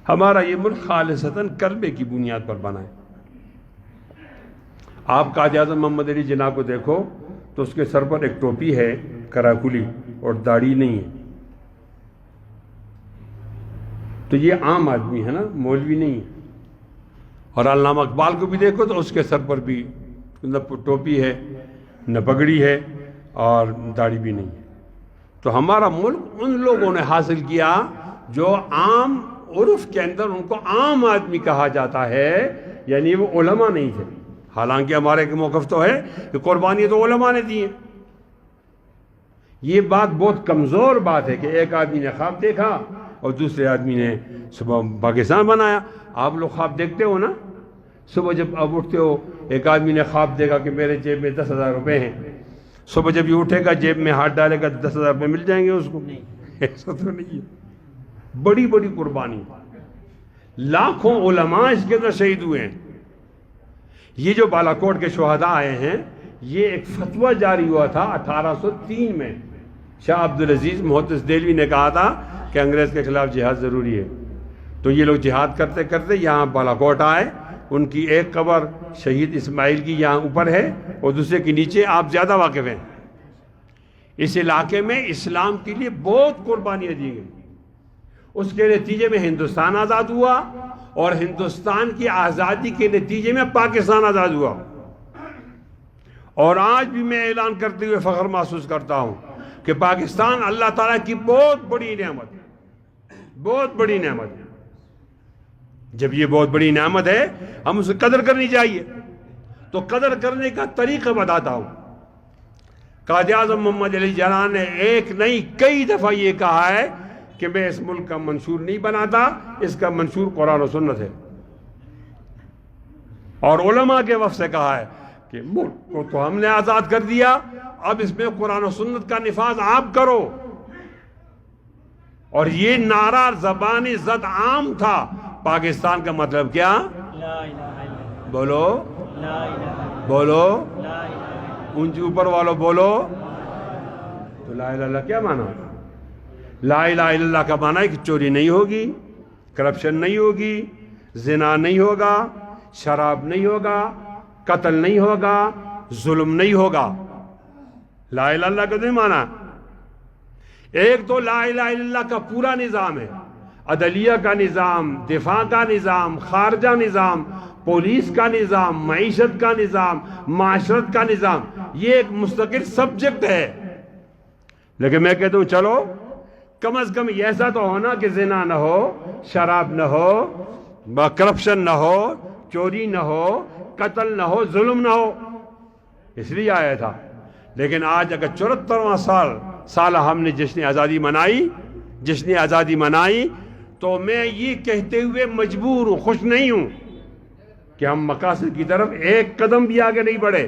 ہمارا یہ ملک خالصتاً کلبے کی بنیاد پر بنا ہے۔ آپ قائد اعظم محمد علی جناح کو دیکھو تو اس کے سر پر ایک ٹوپی ہے کراکلی اور داڑھی نہیں ہے، تو یہ عام آدمی ہے نا، مولوی نہیں ہے۔ اور علامہ اقبال کو بھی دیکھو تو اس کے سر پر بھی نہ ٹوپی ہے نہ پگڑی ہے اور داڑھی بھی نہیں ہے۔ تو ہمارا ملک ان لوگوں نے حاصل کیا جو عام عرف کے اندر ان کو عام آدمی کہا جاتا ہے، یعنی وہ علماء نہیں تھے۔ حالانکہ ہمارے موقف تو ہے کہ قربانی تو علماء نے دی ہے۔ یہ بات بہت کمزور بات ہے کہ ایک آدمی نے خواب دیکھا اور دوسرے آدمی نے صبح پاکستان بنایا۔ آپ لوگ خواب دیکھتے ہو نا، صبح جب آپ اٹھتے ہو ایک آدمی نے خواب دیکھا کہ میرے جیب میں 10,000 روپے ہیں، صبح جب یہ اٹھے گا جیب میں ہاتھ ڈالے گا 10,000 روپے مل جائیں گے اس کو؟ ایسا تو نہیں ہے۔ بڑی بڑی قربانی، لاکھوں علماء اس کے اندر شہید ہوئے ہیں۔ یہ جو بالاکوٹ کے شہداء آئے ہیں، یہ ایک فتویٰ جاری ہوا تھا 1803 میں۔ شاہ عبدالعزیز محدث دہلوی نے کہا تھا کہ انگریز کے خلاف جہاد ضروری ہے، تو یہ لوگ جہاد کرتے کرتے یہاں بالاکوٹ آئے۔ ان کی ایک قبر شہید اسماعیل کی یہاں اوپر ہے اور دوسرے کے نیچے، آپ زیادہ واقف ہیں۔ اس علاقے میں اسلام کے لیے بہت قربانیاں دی گئی، اس کے نتیجے میں ہندوستان آزاد ہوا اور ہندوستان کی آزادی کے نتیجے میں پاکستان آزاد ہوا۔ اور آج بھی میں اعلان کرتے ہوئے فخر محسوس کرتا ہوں کہ پاکستان اللہ تعالیٰ کی بہت بڑی نعمت ہے، بہت بڑی نعمت ہے۔ جب یہ بہت بڑی نعمت ہے ہم اسے قدر کرنی چاہیے۔ تو قدر کرنے کا طریقہ بتاتا ہوں۔ قائد اعظم محمد علی جناح نے ایک نہیں کئی دفعہ یہ کہا ہے کہ میں اس ملک کا منشور نہیں بناتا، اس کا منشور قرآن و سنت ہے۔ اور علماء کے وفد سے کہا ہے کہ ملک کو تو ہم نے آزاد کر دیا، اب اس میں قرآن و سنت کا نفاذ آپ کرو۔ اور یہ نعرہ زبانی زد عام تھا۔ پاکستان کا مطلب کیا؟ بولو بولو، اونچی اوپر والو بولو۔ تو لا الہ الا اللہ کیا معنی؟ لا الہ الا اللہ کا معنی ہے کہ چوری نہیں ہوگی، کرپشن نہیں ہوگی، زنا نہیں ہوگا، شراب نہیں ہوگا، قتل نہیں ہوگا، ظلم نہیں ہوگا۔ لا الہ الا اللہ کا تو نہیں معنی۔ ایک تو لا الہ الا اللہ کا پورا نظام ہے، عدلیہ کا نظام، دفاع کا نظام، خارجہ نظام، پولیس کا نظام، معیشت کا نظام، معاشرت کا نظام، یہ ایک مستقل سبجیکٹ ہے۔ لیکن میں کہتا ہوں چلو کم از کم ایسا تو ہونا کہ زنا نہ ہو، شراب نہ ہو، کرپشن نہ ہو، چوری نہ ہو، قتل نہ ہو، ظلم نہ ہو، اس لیے آیا تھا۔ لیکن آج اگر 74واں سال ہم نے جشن آزادی منائی تو میں یہ کہتے ہوئے مجبور ہوں، خوش نہیں ہوں کہ ہم مقاصد کی طرف ایک قدم بھی آگے نہیں بڑھے۔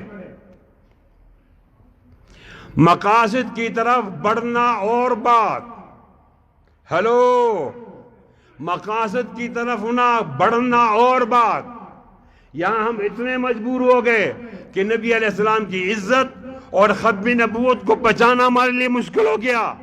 مقاصد کی طرف بڑھنا اور بات، ہلو، مقاصد کی طرف بڑھنا اور بات۔ یہاں ہم اتنے مجبور ہو گئے کہ نبی علیہ السلام کی عزت اور ختم نبوت کو بچانا ہمارے لیے مشکل ہو گیا۔